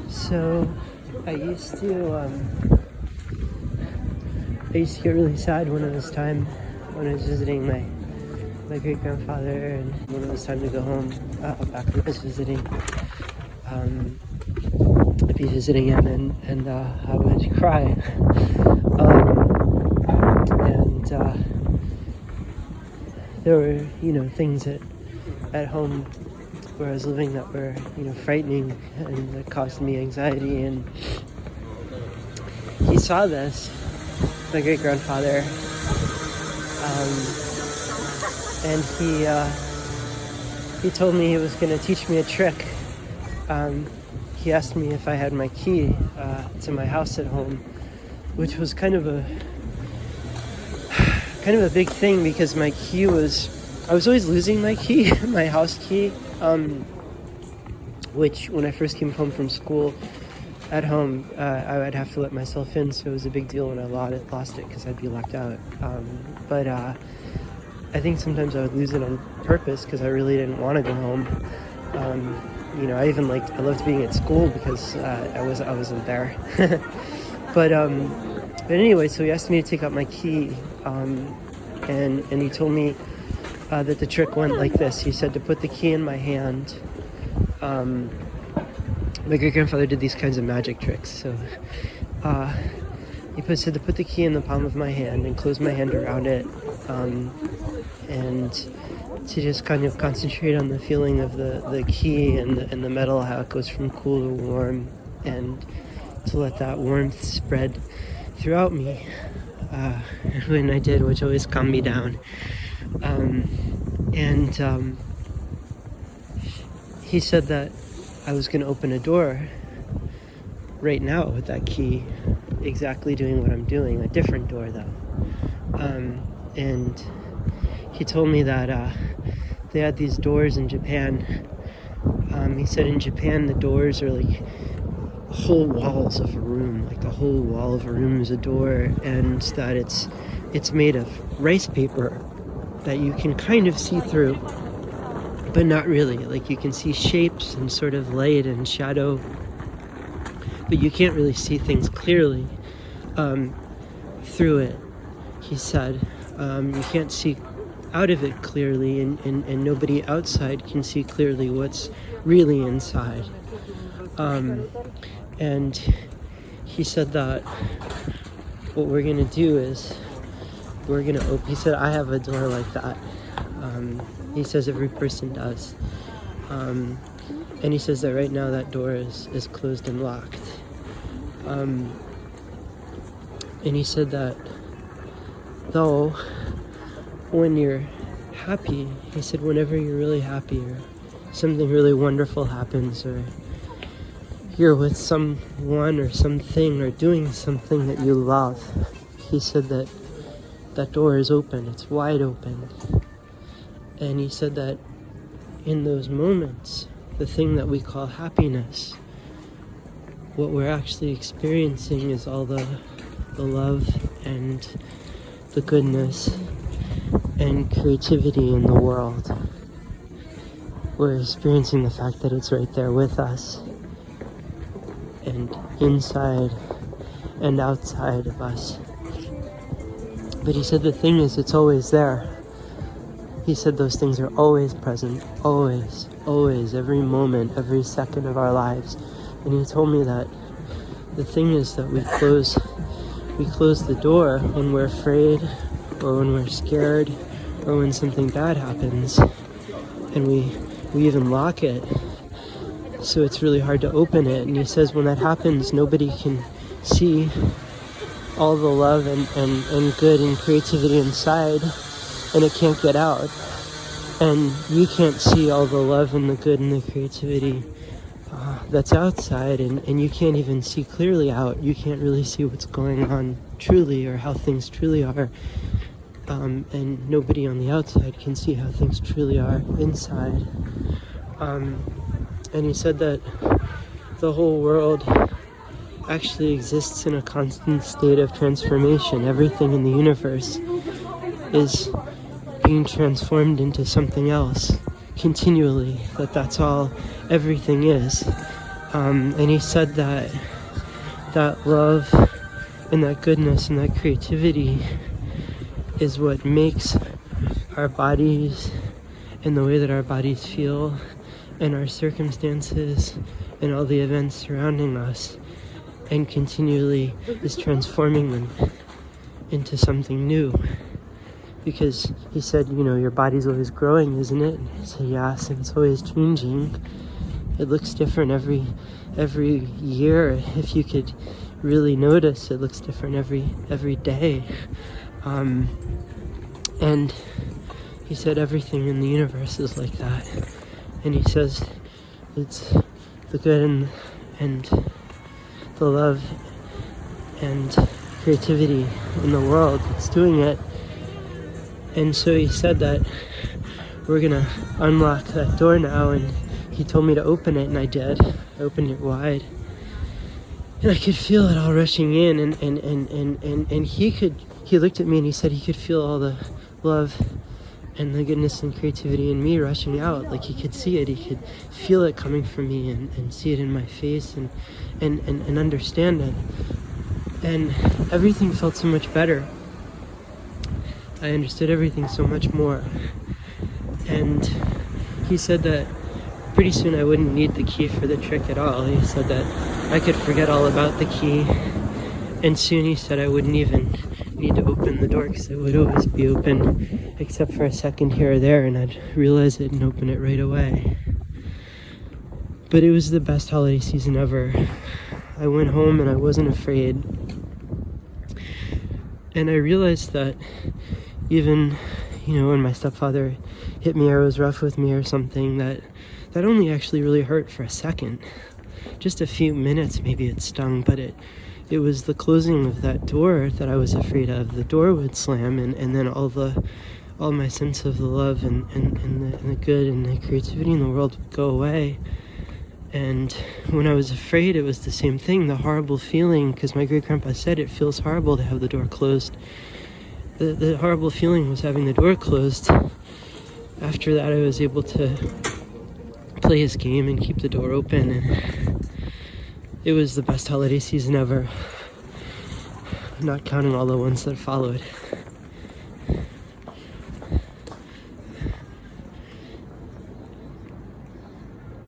So I used to get really sad when it was time, when I was visiting my great grandfather, and when it was time to go home back when I was visiting. I'd be visiting him, and I would cry. There were, things at home where I was living that were, frightening and that caused me anxiety. And he saw this, my great grandfather, and he told me he was going to teach me a trick. He asked me if I had my key to my house at home, which was kind of a big thing, because my key I was always losing my key, my house key, which when I first came home from school at home, I would have to let myself in, so it was a big deal when I lost it because I'd be locked out. But I think sometimes I would lose it on purpose because I really didn't want to go home. I loved being at school because I wasn't there. But anyway, so he asked me to take out my key, and he told me that the trick went like this. He said to put the key in my hand. My great-grandfather did these kinds of magic tricks, so he said to put the key in the palm of my hand and close my hand around it, and to just kind of concentrate on the feeling of the key and the metal, how it goes from cool to warm, and to let that warmth spread throughout me. When I did, which always calmed me down. He said that I was going to open a door right now with that key, exactly doing what I'm doing, a different door though. And he told me that they had these doors in Japan. He said in Japan the doors are like whole walls of a room, like the whole wall of a room is a door, and that it's made of rice paper that you can kind of see through, but not really. Like you can see shapes and sort of light and shadow, but you can't really see things clearly through it. He said you can't see out of it clearly, and nobody outside can see clearly what's really inside. And he said that what we're gonna do is we're gonna open. He said I have a door like that. He says every person does. And he says that right now that door is closed and locked. And he said that though when you're happy, he said whenever you're really happy or something really wonderful happens, or you're with someone or something or doing something that you love, he said that door is open, it's wide open. And he said that in those moments, the thing that we call happiness, what we're actually experiencing is all the love and the goodness and creativity in the world. We're experiencing the fact that it's right there with us, and inside and outside of us. But he said the thing is, it's always there. He said those things are always present, always, every moment, every second of our lives. And he told me that the thing is that we close the door when we're afraid, or when we're scared, or when something bad happens, and we even lock it, so it's really hard to open it. And he says when that happens, nobody can see all the love and good and creativity inside, and it can't get out. And you can't see all the love and the good and the creativity that's outside, and you can't even see clearly out. You can't really see what's going on truly, or how things truly are. And nobody on the outside can see how things truly are inside. And he said that the whole world actually exists in a constant state of transformation. Everything in the universe is being transformed into something else continually. That's all everything is. And he said that love and that goodness and that creativity is what makes our bodies and the way that our bodies feel and our circumstances and all the events surrounding us, and continually is transforming them into something new. Because he said, your body's always growing, isn't it? And I said, yes, and it's always changing. It looks different every year. If you could really notice, it looks different every day. And he said everything in the universe is like that. And he says it's the good and the love and creativity in the world that's doing it. And so he said that we're gonna unlock that door now, and he told me to open it, and I did. I opened it wide, and I could feel it all rushing in, and he looked at me and he said he could feel all the love and the goodness and creativity in me rushing out. Like he could see it, he could feel it coming from me and see it in my face and understand it. And everything felt so much better. I understood everything so much more. And he said that pretty soon I wouldn't need the key for the trick at all. He said that I could forget all about the key, and soon he said I wouldn't even need to open the door because it would always be open except for a second here or there, and I'd realize it and open it right away. But it was the best holiday season ever. I went home and I wasn't afraid. And I realized that even, when my stepfather hit me or was rough with me or something, that only actually really hurt for a second. Just a few minutes, maybe it stung, but it was the closing of that door that I was afraid of. The door would slam, and then all my sense of the love and the good and the creativity in the world would go away. And when I was afraid, it was the same thing, the horrible feeling, because my great-grandpa said it feels horrible to have the door closed. The horrible feeling was having the door closed. After that, I was able to play his game and keep the door open, and it was the best holiday season ever, not counting all the ones that followed.